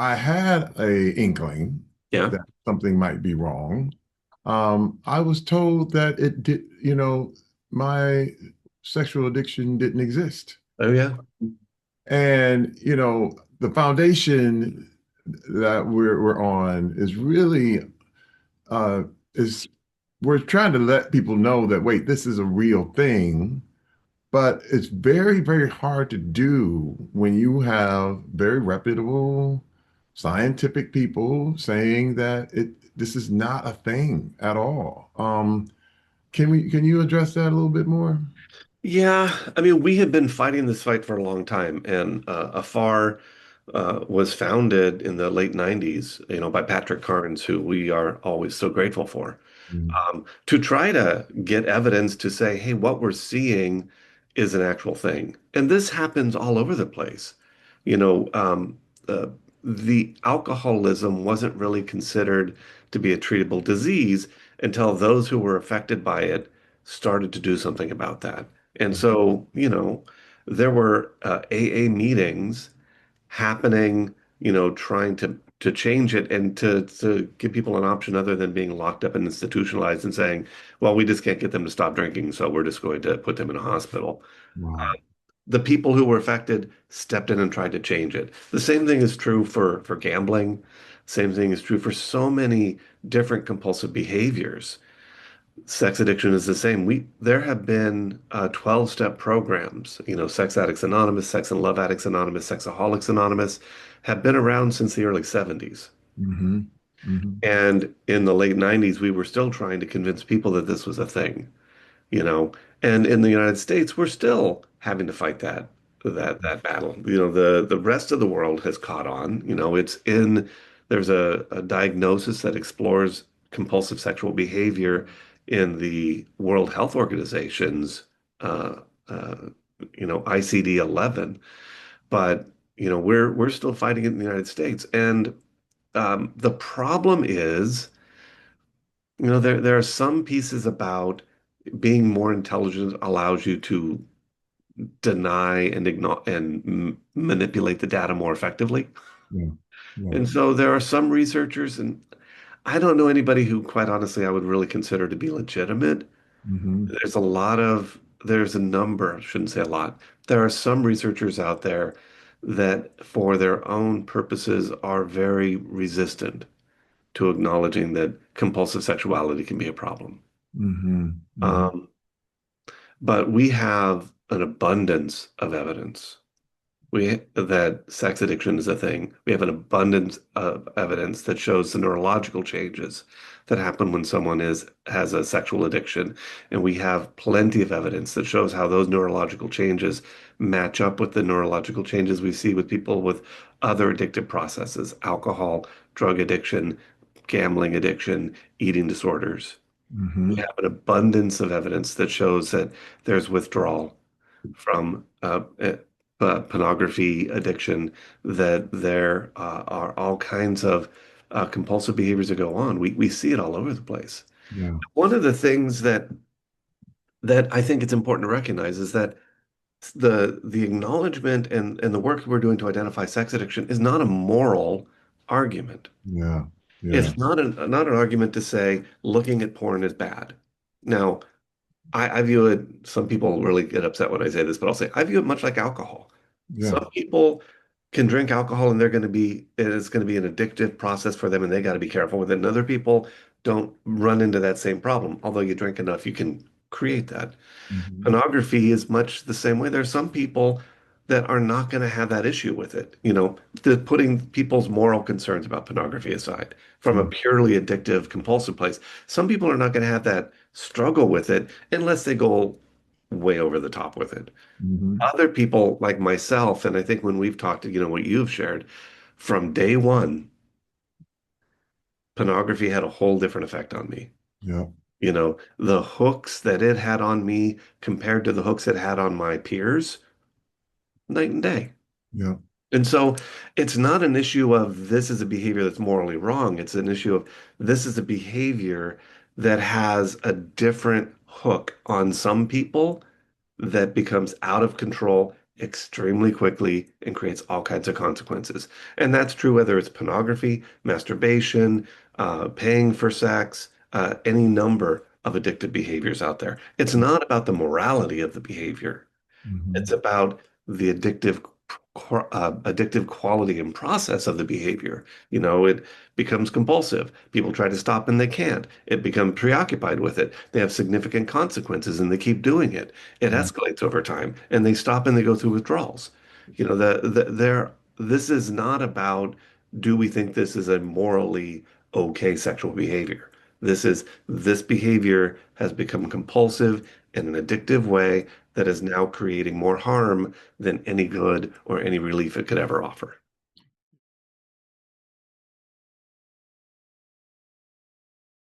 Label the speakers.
Speaker 1: I had a inkling
Speaker 2: Yeah.
Speaker 1: that something might be wrong. I was told that it did, my sexual addiction didn't exist.
Speaker 2: Oh, yeah.
Speaker 1: And, the foundation that we're on is really uh is we're trying to let people know that wait, this is a real thing, but it's very, very hard to do when you have very reputable scientific people saying that this is not a thing at all. Can you address that a little bit more?
Speaker 2: Yeah, I mean, we had been fighting this fight for a long time, and AFAR was founded in the late 90s, by Patrick Carnes, who we are always so grateful for,
Speaker 1: Mm.
Speaker 2: to try to get evidence to say, hey, what we're seeing is an actual thing. And this happens all over the place. You know, um, uh, the alcoholism wasn't really considered to be a treatable disease until those who were affected by it started to do something about that. And so, there were AA meetings happening, trying to change it and to give people an option other than being locked up and institutionalized and saying, well, we just can't get them to stop drinking, so we're just going to put them in a hospital.
Speaker 1: Wow.
Speaker 2: The people who were affected stepped in and tried to change it. The same thing is true for gambling. Same thing is true for so many different compulsive behaviors. Sex addiction is the same. There have been 12-step programs, Sex Addicts Anonymous, Sex and Love Addicts Anonymous, Sexaholics Anonymous, have been around since the early 70s.
Speaker 1: Hmm. Hmm.
Speaker 2: And in the late 90s, we were still trying to convince people that this was a thing, you know. And in the United States, we're still having to fight that battle. The rest of the world has caught on. There's a diagnosis that explores compulsive sexual behavior in the World Health Organization's uh, uh, ICD-11, but we're still fighting it in the United States. And the problem is, there are some pieces about being more intelligent allows you to deny and ignore and manipulate the data more effectively.
Speaker 1: Yeah. Yeah.
Speaker 2: And so there are some researchers, and I don't know anybody who, quite honestly, I would really consider to be legitimate.
Speaker 1: Hmm.
Speaker 2: There's a number, I shouldn't say a lot. There are some researchers out there that, for their own purposes, are very resistant to acknowledging that compulsive sexuality can be a problem.
Speaker 1: Hmm. Hmm.
Speaker 2: Um, but we have an abundance of evidence that sex addiction is a thing. We have an abundance of evidence that shows the neurological changes that happen when someone has a sexual addiction, and we have plenty of evidence that shows how those neurological changes match up with the neurological changes we see with people with other addictive processes, alcohol, drug addiction, gambling addiction, eating disorders. We
Speaker 1: Hmm.
Speaker 2: have an abundance of evidence that shows that there's withdrawal from pornography addiction, that there are all kinds of compulsive behaviors that go on. We see it all over the place.
Speaker 1: Yeah.
Speaker 2: One of the things that I think it's important to recognize is that the acknowledgement and the work we're doing to identify sex addiction is not a moral argument.
Speaker 1: Yeah. Yeah.
Speaker 2: It's not an argument to say looking at porn is bad. Now, I view it, some people really get upset when I say this, but I'll say I view it much like alcohol.
Speaker 1: Yeah.
Speaker 2: Some people can drink alcohol and it's going to be an addictive process for them and they got to be careful with it. And other people don't run into that same problem. Although you drink enough, you can create that.
Speaker 1: Hmm.
Speaker 2: Pornography is much the same way. There are some people that are not going to have that issue with it. Putting people's moral concerns about pornography aside, from a purely addictive, compulsive place, some people are not going to have that struggle with it unless they go way over the top with it.
Speaker 1: Hmm.
Speaker 2: Other people like myself, and I think when we've talked, what you've shared, from day one, pornography had a whole different effect on me.
Speaker 1: Yeah.
Speaker 2: The hooks that it had on me compared to the hooks it had on my peers, night and day.
Speaker 1: Yeah.
Speaker 2: And so it's not an issue of this is a behavior that's morally wrong. It's an issue of this is a behavior that has a different hook on some people that becomes out of control extremely quickly and creates all kinds of consequences. And that's true whether it's pornography, masturbation, paying for sex, any number of addictive behaviors out there. It's not about the morality of the behavior. It's
Speaker 1: Mhm.
Speaker 2: about the addictive quality and process of the behavior. It becomes compulsive. People try to stop and they can't. It becomes preoccupied with it. They have significant consequences and they keep doing it. It
Speaker 1: Mhm.
Speaker 2: escalates over time and they stop and they go through withdrawals. This is not about do we think this is a morally okay sexual behavior? This behavior has become compulsive in an addictive way that is now creating more harm than any good or any relief it could ever offer.